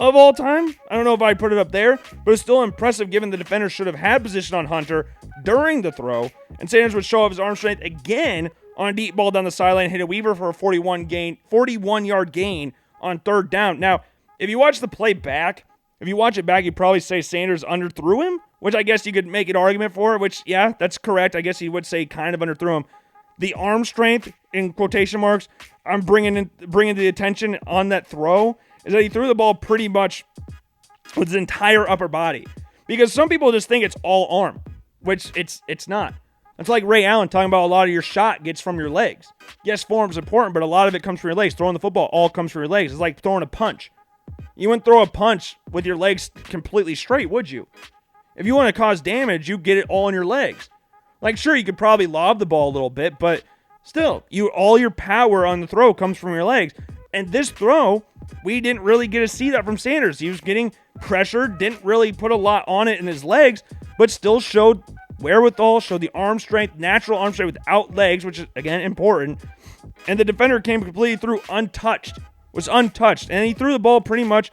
of all time. I don't know if I'd put it up there, but it's still impressive given the defender should have had position on Hunter during the throw. And Sanders would show up his arm strength again on a deep ball down the sideline, hit a Weaver for a 41-yard gain on 3rd down. Now, if you watch the play back, you'd probably say Sanders underthrew him, which I guess you could make an argument for, which, yeah, that's correct. I guess he would say kind of underthrew him. The arm strength, in quotation marks, I'm bringing the attention on that throw, is that he threw the ball pretty much with his entire upper body. Because some people just think it's all arm, which it's not. It's like Ray Allen talking about a lot of your shot gets from your legs. Yes, form's important, but a lot of it comes from your legs. Throwing the football all comes from your legs. It's like throwing a punch. You wouldn't throw a punch with your legs completely straight, would you? If you want to cause damage, you get it all in your legs. Like, sure, you could probably lob the ball a little bit, but still, all your power on the throw comes from your legs. And this throw, we didn't really get to see that from Sanders. He was getting pressured, didn't really put a lot on it in his legs, but still showed wherewithal, showed the arm strength, natural arm strength without legs, which is, again, important. And the defender came completely through untouched, and he threw the ball pretty much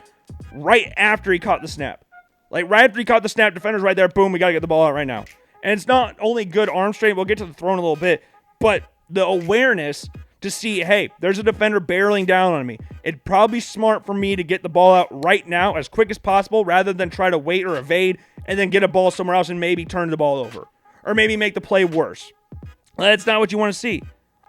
right after he caught the snap. Like, right after he caught the snap, defender's right there, boom, we got to get the ball out right now. And it's not only good arm strength, we'll get to the throw in a little bit, but the awareness to see, hey, there's a defender barreling down on me. It'd probably be smart for me to get the ball out right now as quick as possible rather than try to wait or evade and then get a ball somewhere else and maybe turn the ball over or maybe make the play worse. That's not what you want to see.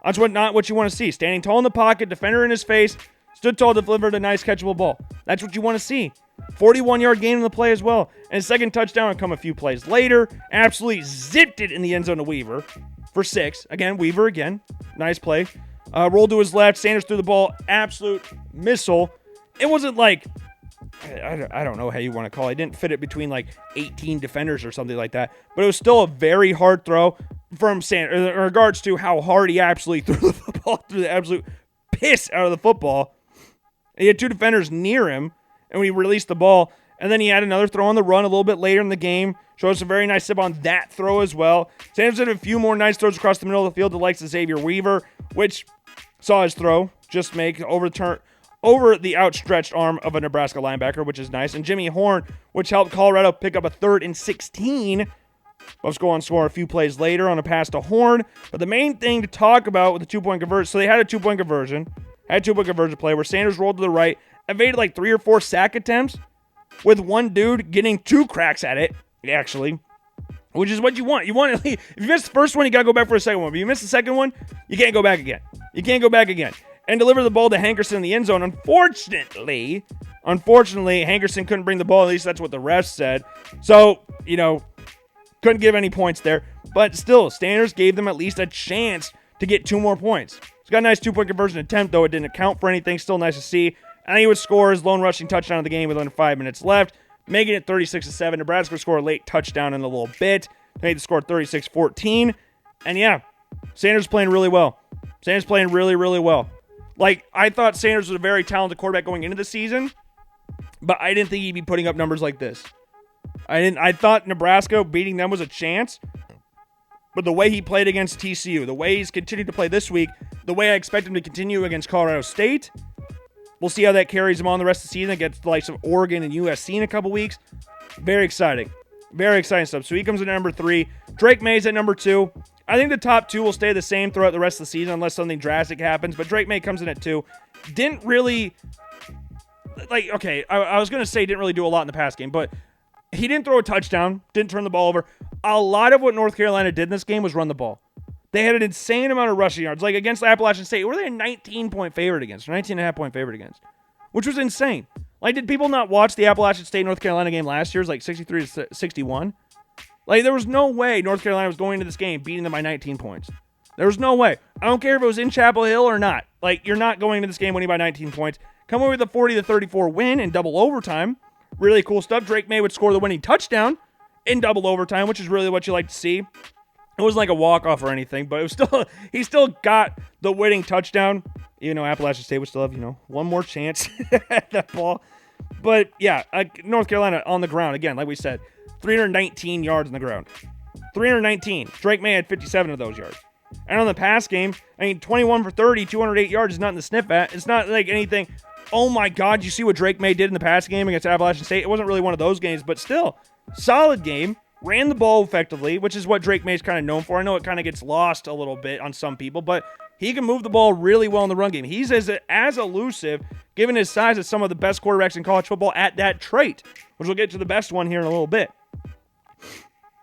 That's not what you want to see. Standing tall in the pocket, defender in his face, stood tall, delivered a nice catchable ball. That's what you want to see. 41-yard gain in the play as well. And second touchdown would come a few plays later. Absolutely zipped it in the end zone to Weaver for 6. Again, Weaver again. Nice play. Rolled to his left. Sanders threw the ball. Absolute missile. It wasn't like, I don't know how you want to call it. He didn't fit it between like 18 defenders or something like that. But it was still a very hard throw from Sanders in regards to how hard he absolutely threw the football, threw the absolute piss out of the football. He had 2 defenders near him, and when he released the ball, and then he had another throw on the run a little bit later in the game. Showed us a very nice sip on that throw as well. Sanders had a few more nice throws across the middle of the field, the likes of Xavier Weaver, which saw his throw just make over the outstretched arm of a Nebraska linebacker, which is nice. And Jimmy Horn, which helped Colorado pick up a 3rd and 16. Buffs go on to score a few plays later on a pass to Horn. But the main thing to talk about with the 2-point conversion, so they had a 2-point conversion. Had a 2-point conversion play where Sanders rolled to the right, evaded like 3 or 4 sack attempts with one dude getting 2 cracks at it, actually, which is what you want. If you miss the first one, you got to go back for a second one. But if you miss the second one, you can't go back again. And deliver the ball to Hankerson in the end zone. Unfortunately, Hankerson couldn't bring the ball. At least that's what the refs said. So, couldn't give any points there. But still, Sanders gave them at least a chance to get 2 more points. He's got a nice 2-point conversion attempt, though it didn't account for anything. Still nice to see. And he would score his lone rushing touchdown of the game with under 5 minutes left, making it 36-7. Nebraska would score a late touchdown in a little bit. Made the score 36-14. And yeah, Sanders playing really well. Sanders playing really, really well. Like, I thought Sanders was a very talented quarterback going into the season, but I didn't think he'd be putting up numbers like this. I thought Nebraska beating them was a chance, but the way he played against TCU, the way he's continued to play this week, the way I expect him to continue against Colorado State, we'll see how that carries him on the rest of the season against the likes of Oregon and USC in a couple weeks. Very exciting. Very exciting stuff. So he comes in at number 3. Drake May's at number 2. I think the top 2 will stay the same throughout the rest of the season unless something drastic happens. But Drake May comes in at 2. Didn't really, I was going to say didn't really do a lot in the pass game, but he didn't throw a touchdown, didn't turn the ball over. A lot of what North Carolina did in this game was run the ball. They had an insane amount of rushing yards. Like against Appalachian State, were they a 19-point favorite against, or 19.5-point favorite against, which was insane. Like, did people not watch the Appalachian State-North Carolina game last year? It was like 63-61. Like, there was no way North Carolina was going into this game beating them by 19 points. There was no way. I don't care if it was in Chapel Hill or not. Like, you're not going into this game winning by 19 points. Come away with a 40-34 win in double overtime. Really cool stuff. Drake May would score the winning touchdown in double overtime, which is really what you like to see. It wasn't like a walk-off or anything, but it was still he still got the winning touchdown. Even though Appalachian State would still have, one more chance at that ball. But, yeah, North Carolina on the ground, again, like we said, 319 yards on the ground. 319. Drake May had 57 of those yards. And on the pass game, 21 for 30, 208 yards is nothing to sniff at. It's not like anything, oh my God, you see what Drake May did in the pass game against Appalachian State? It wasn't really one of those games, but still, solid game. Ran the ball effectively, which is what Drake May is kind of known for. I know it kind of gets lost a little bit on some people, but he can move the ball really well in the run game. He's as elusive, given his size, as some of the best quarterbacks in college football at that trait, which we'll get to the best one here in a little bit.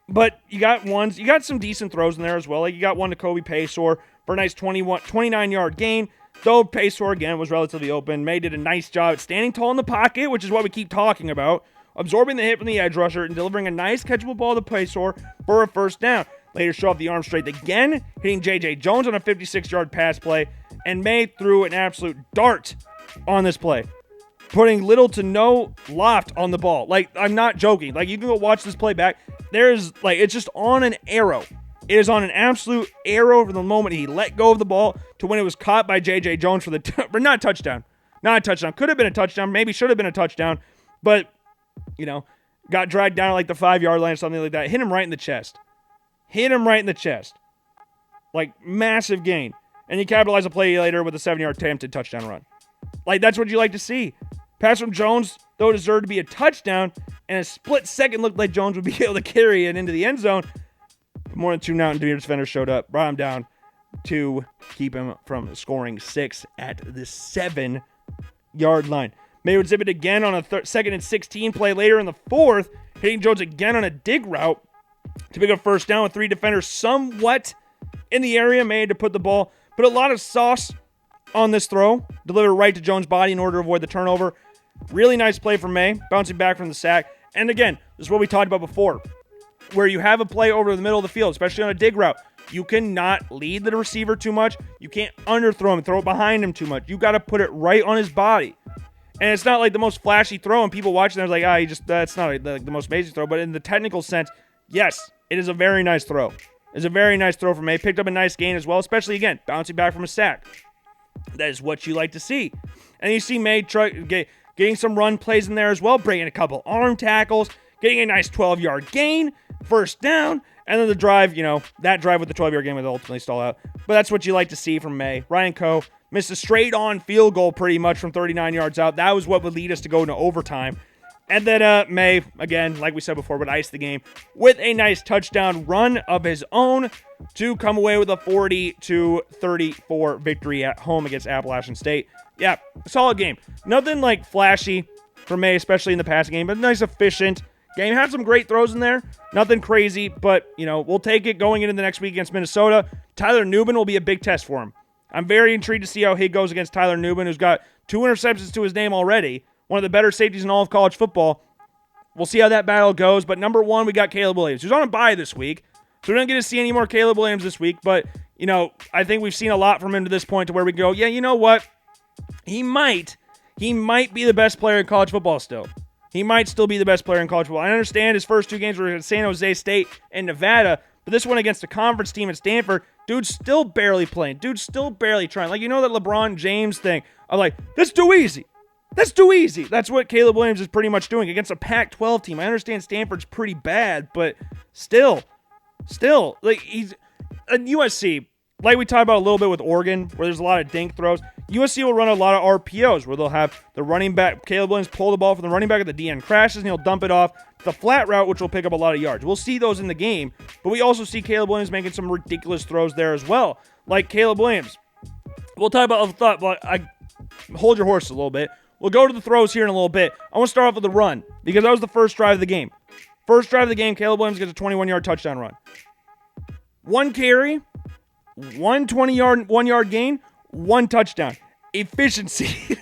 But you got some decent throws in there as well. Like you got one to Kobe Paysour for a nice 29-yard gain. Though Paysour, again, was relatively open. May did a nice job at standing tall in the pocket, which is what we keep talking about. absorbing the hit from the edge rusher and delivering a nice catchable ball to Paysour for a first down. Later show off the arm strength again, hitting J.J. Jones on a 56-yard pass play, and May threw an absolute dart on this play, putting little to no loft on the ball. Like, I'm not joking. Like, you can go watch this play back. It's just on an arrow. It is on an absolute arrow from the moment he let go of the ball to when it was caught by J.J. Jones for not a touchdown. Not a touchdown. Could have been a touchdown. Maybe should have been a touchdown. But, got dragged down at like the 5-yard line or something like that. Hit him right in the chest. Like, massive gain. And you capitalize a play later with a 7-yard attempted touchdown run. Like, that's what you like to see. Pass from Jones, though, deserved to be a touchdown, and a split second looked like Jones would be able to carry it into the end zone. But more than 2 Mountain Dew defenders showed up, brought him down to keep him from scoring 6 at the 7-yard line. May would zip it again on a 2nd and 16 play later in the 4th, hitting Jones again on a dig route to pick up first down with 3 defenders somewhat in the area. May had to put a lot of sauce on this throw, delivered right to Jones' body in order to avoid the turnover. Really nice play from May, bouncing back from the sack. And again, this is what we talked about before, where you have a play over the middle of the field, especially on a dig route. You cannot lead the receiver too much. You can't underthrow him, throw it behind him too much. You got to put it right on his body. And it's not like the most flashy throw, and people watching they're like, that's not the most amazing throw. But in the technical sense, yes, it is a very nice throw. It's a very nice throw from May. Picked up a nice gain as well, especially, again, bouncing back from a sack. That is what you like to see. And you see May getting some run plays in there as well, bringing a couple arm tackles, getting a nice 12-yard gain, first down, and then the drive, that drive with the 12-yard gain would ultimately stall out. But that's what you like to see from May. Ryan Coe missed a straight-on field goal pretty much from 39 yards out. That was what would lead us to go into overtime. And then May, again, like we said before, would ice the game with a nice touchdown run of his own to come away with a 40-34 victory at home against Appalachian State. Yeah, solid game. Nothing like flashy for May, especially in the passing game, but nice, efficient game. Had some great throws in there. Nothing crazy, but, we'll take it going into the next week against Minnesota. Tyler Nubin will be a big test for him. I'm very intrigued to see how he goes against Tyler Nubin, who's got 2 interceptions to his name already. One of the better safeties in all of college football. We'll see how that battle goes. But number 1, we got Caleb Williams, who's on a bye this week. So we don't get to see any more Caleb Williams this week. But, I think we've seen a lot from him to this point to where we go, yeah, you know what? He might be the best player in college football still. He might still be the best player in college football. I understand his first 2 games were at San Jose State and Nevada. But this one against a conference team at Stanford, dude's still barely playing. Dude's still barely trying. Like, that LeBron James thing of like, that's too easy. That's too easy. That's what Caleb Williams is pretty much doing against a Pac-12 team. I understand Stanford's pretty bad, but still, like, he's at USC, like we talked about a little bit with Oregon, where there's a lot of dink throws. USC will run a lot of RPOs, where they'll have the running back, Caleb Williams, pull the ball from the running back, at the DN crashes, and he'll dump it off the flat route, which will pick up a lot of yards. We'll see those in the game, but we also see Caleb Williams making some ridiculous throws there as well. Like Caleb Williams. We'll talk about hold your horse a little bit. We'll go to the throws here in a little bit. I want to start off with the run, because that was the first drive of the game. First drive of the game, Caleb Williams gets a 21-yard touchdown run. 1 carry, 1 20-yard, 1-yard gain, 1 touchdown. Efficiency.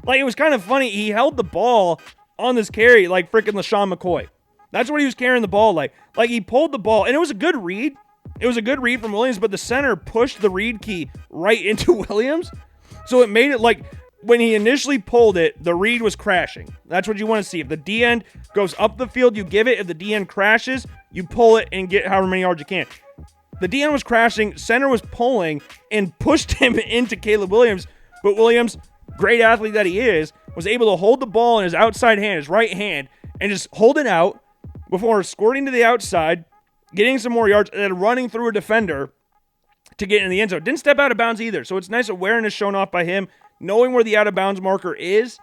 Like, it was kind of funny. He held the ball on this carry like freaking LaShawn McCoy. That's what he was carrying the ball like. Like, he pulled the ball, and it was a good read. It was a good read from Williams, but the center pushed the read key right into Williams. So it made it like when he initially pulled it, the read was crashing. That's what you want to see. If the D end goes up the field, you give it. If the D end crashes, you pull it and get however many yards you can. The D end was crashing, center was pulling, and pushed him into Caleb Williams. But Williams, great athlete that he is, was able to hold the ball in his outside hand, his right hand, and just hold it out before squirting to the outside, getting some more yards, and then running through a defender to get in the end zone. Didn't step out of bounds either. So it's nice awareness shown off by him, knowing where the out of bounds marker is,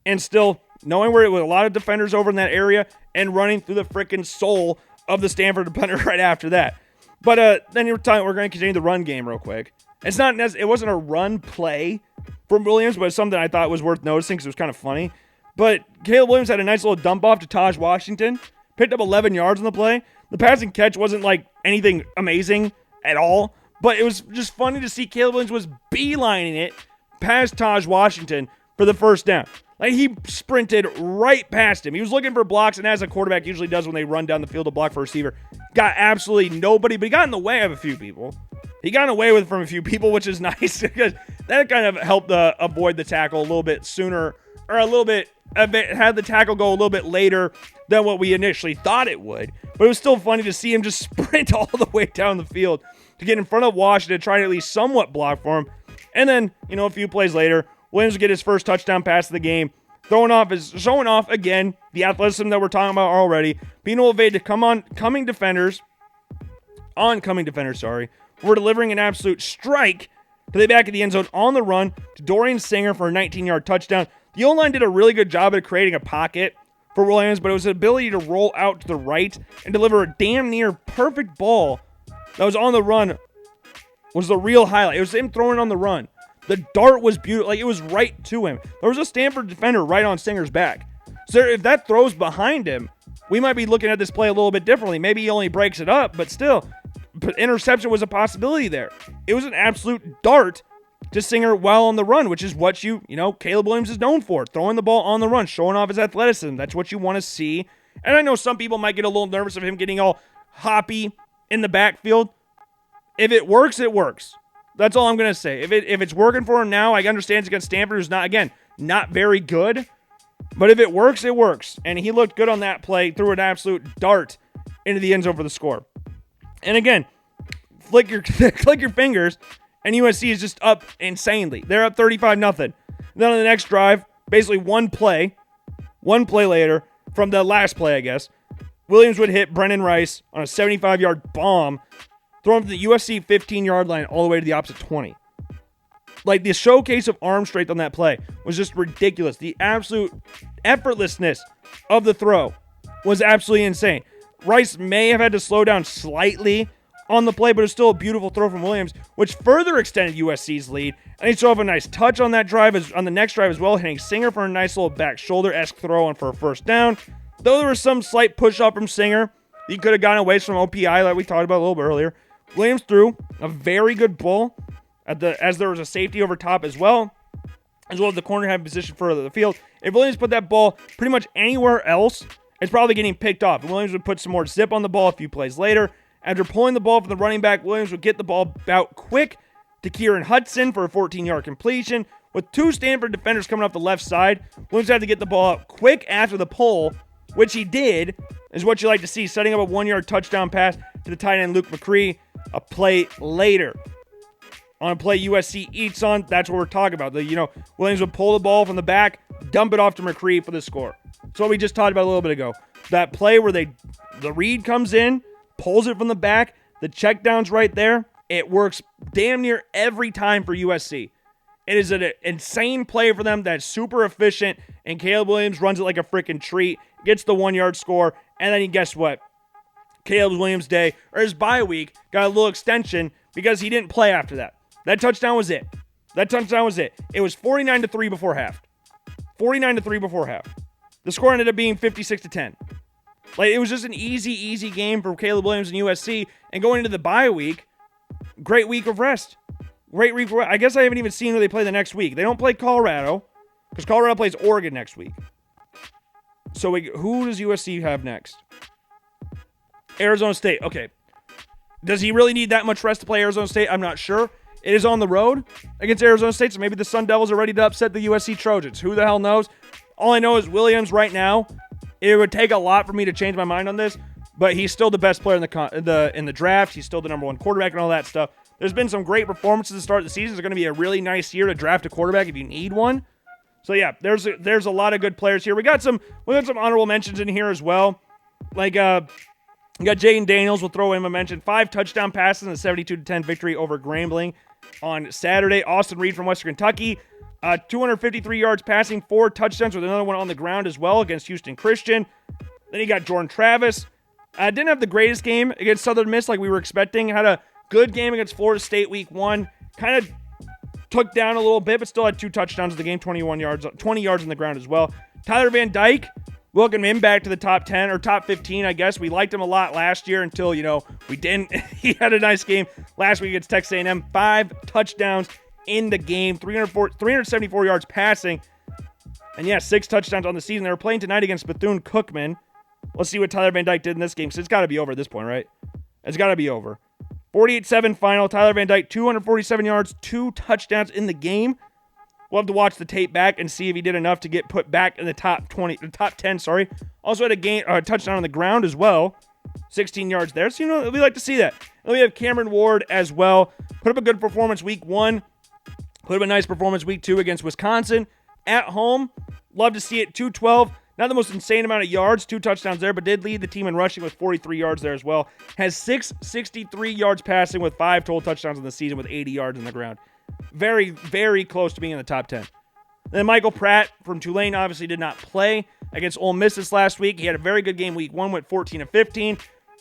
and still knowing where it was a lot of defenders over in that area, and running through the freaking soul of the Stanford defender right after that. But then we're going to continue the run game real quick. It wasn't a run play from Williams, but it's something I thought was worth noticing because it was kind of funny. But Caleb Williams had a nice little dump off to Taj Washington, picked up 11 yards on the play. The passing catch wasn't like anything amazing at all, but it was just funny to see Caleb Williams was beelining it past Taj Washington for the first down. Like, he sprinted right past him. He was looking for blocks, and as a quarterback usually does when they run down the field to block for a receiver, got absolutely nobody, but he got in the way of a few people. He got away with from a few people, which is nice because that kind of helped avoid the tackle a little bit sooner, or had the tackle go a little bit later than what we initially thought it would. But it was still funny to see him just sprint all the way down the field to get in front of Washington, try to at least somewhat block for him. And then, a few plays later, Williams would get his first touchdown pass of the game, showing off again the athleticism that we're talking about already, being able to evade oncoming defenders, were delivering an absolute strike to the back of the end zone on the run to Dorian Singer for a 19-yard touchdown. The O-line did a really good job at creating a pocket for Williams, but it was his ability to roll out to the right and deliver a damn near perfect ball that was on the run was the real highlight. It was him throwing on the run. The dart was beautiful. Like, it was right to him. There was a Stanford defender right on Singer's back. So if that throws behind him, we might be looking at this play a little bit differently. Maybe he only breaks it up, but still, interception was a possibility there. It was an absolute dart to Singer while on the run, which is what Caleb Williams is known for, throwing the ball on the run, showing off his athleticism. That's what you want to see. And I know some people might get a little nervous of him getting all hoppy in the backfield. If it works, it works. That's all I'm going to say. If it's working for him now, I understand it's against Stanford, who's not very good. But if it works, it works. And he looked good on that play, threw an absolute dart into the end zone for the score. And again, click your fingers, and USC is just up insanely. They're up 35-0. Then on the next drive, basically one play later from the last play, I guess, Williams would hit Brendan Rice on a 75-yard bomb, throwing from the USC 15-yard line all the way to the opposite 20. Like, the showcase of arm strength on that play was just ridiculous. The absolute effortlessness of the throw was absolutely insane. Rice may have had to slow down slightly on the play, but it was still a beautiful throw from Williams, which further extended USC's lead. And he still have a nice touch on that drive, on the next drive as well, hitting Singer for a nice little back shoulder-esque throw on for a first down. Though there was some slight push-off from Singer, he could have gotten away from OPI like we talked about a little bit earlier. Williams threw a very good ball as there was a safety over top as well as the corner had position further the field. If Williams put that ball pretty much anywhere else, it's probably getting picked off. Williams would put some more zip on the ball a few plays later. After pulling the ball from the running back, Williams would get the ball out quick to Kieran Hudson for a 14-yard completion. With two Stanford defenders coming off the left side, Williams had to get the ball out quick after the pull, which he did, is what you like to see, setting up a 1-yard touchdown pass to the tight end Luke McCree a play later. On a play USC eats on, that's what we're talking about. Williams would pull the ball from the back, dump it off to McCree for the score. So what we just talked about a little bit ago. That play where the read comes in, pulls it from the back, the check down's right there. It works damn near every time for USC. It is an insane play for them that's super efficient, and Caleb Williams runs it like a freaking treat, gets the 1-yard score, and then guess what? Caleb Williams' day, or his bye week, got a little extension because he didn't play after that. That touchdown was it. It was 49-3 before half. 49-3 before half. The score ended up being 56-10. Like, it was just an easy game for Caleb Williams and USC. And going into the bye week, great week of rest. I guess I haven't even seen who they play the next week. They don't play Colorado, because Colorado plays Oregon next week. So who does USC have next? Arizona State. Okay. Does he really need that much rest to play Arizona State? I'm not sure. It is on the road against Arizona State, so maybe the Sun Devils are ready to upset the USC Trojans. Who the hell knows? All I know is Williams right now, it would take a lot for me to change my mind on this, but he's still the best player in the draft. He's still the number one quarterback and all that stuff. There's been some great performances to the start of the season. It's going to be a really nice year to draft a quarterback if you need one. So yeah, there's a lot of good players here. We got some honorable mentions in here as well. Like we got Jaden Daniels, we'll throw him a mention. 5 touchdown passes in a 72-10 victory over Grambling on Saturday. Austin Reed from Western Kentucky, 253 yards passing, 4 touchdowns with another one on the ground as well against Houston Christian. Then you got Jordan Travis. Didn't have the greatest game against Southern Miss like we were expecting. Had a good game against Florida State week 1. Kind of took down a little bit, but still had 2 touchdowns in the game, 20 yards on the ground as well. Tyler Van Dyke, welcome him back to the top 10 or top 15, I guess. We liked him a lot last year until, we didn't. He had a nice game last week against Texas A&M. 5 touchdowns in the game, 374 yards passing. And yeah, 6 touchdowns on the season. They were playing tonight against Bethune-Cookman. Let's see what Tyler Van Dyke did in this game, because it's got to be over at this point, right? It's got to be over. 48-7 final. Tyler Van Dyke, 247 yards, 2 touchdowns in the game. We'll have to watch the tape back and see if he did enough to get put back in the top 10, sorry. Also had a touchdown on the ground as well. 16 yards there. So, we like to see that. And we have Cameron Ward as well. Put up a good performance week 1. Put up a nice performance week 2 against Wisconsin. At home, love to see it. 212. Not the most insane amount of yards, 2 touchdowns there, but did lead the team in rushing with 43 yards there as well. Has 663 yards passing with 5 total touchdowns in the season with 80 yards on the ground. Very, very close to being in the top 10. Then Michael Pratt from Tulane obviously did not play against Ole Miss this last week. He had a very good game week 1, went 14 of 15,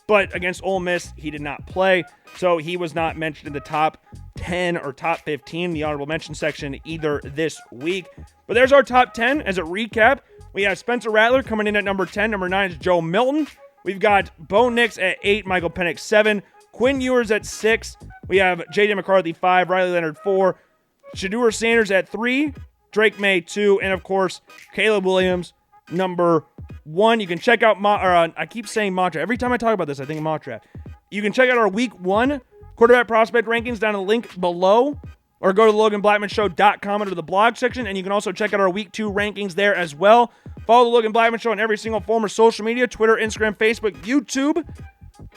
but against Ole Miss, he did not play, so he was not mentioned in the top 10 or top 15, the honorable mention section, either this week. But there's our top 10 as a recap. We have Spencer Rattler coming in at number 10. Number 9 is Joe Milton. We've got Bo Nix at 8, Michael Penix 7, Quinn Ewers at 6. We have J.D. McCarthy 5, Riley Leonard 4, Shedeur Sanders at 3, Drake May 2, and of course, Caleb Williams number 1. You can check out I keep saying mock draft. Every time I talk about this, I think of mock draft. You can check out our week 1 quarterback prospect rankings down in the link below, or go to LoganBlackmanShow.com under the blog section, and you can also check out our week 2 rankings there as well. Follow the Logan Blackman Show on every single form of social media, Twitter, Instagram, Facebook, YouTube.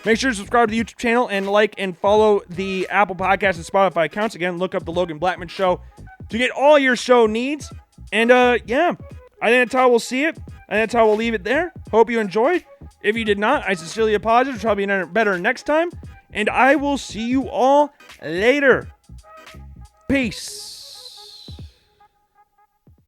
Make sure to subscribe to the YouTube channel and like and follow the Apple Podcasts and Spotify accounts. Again, look up the Logan Blackman Show to get all your show needs. And yeah, I think that's how we'll see it. And that's how we'll leave it there. Hope you enjoyed. If you did not, I sincerely apologize. It'll probably be better next time. And I will see you all later. Peace.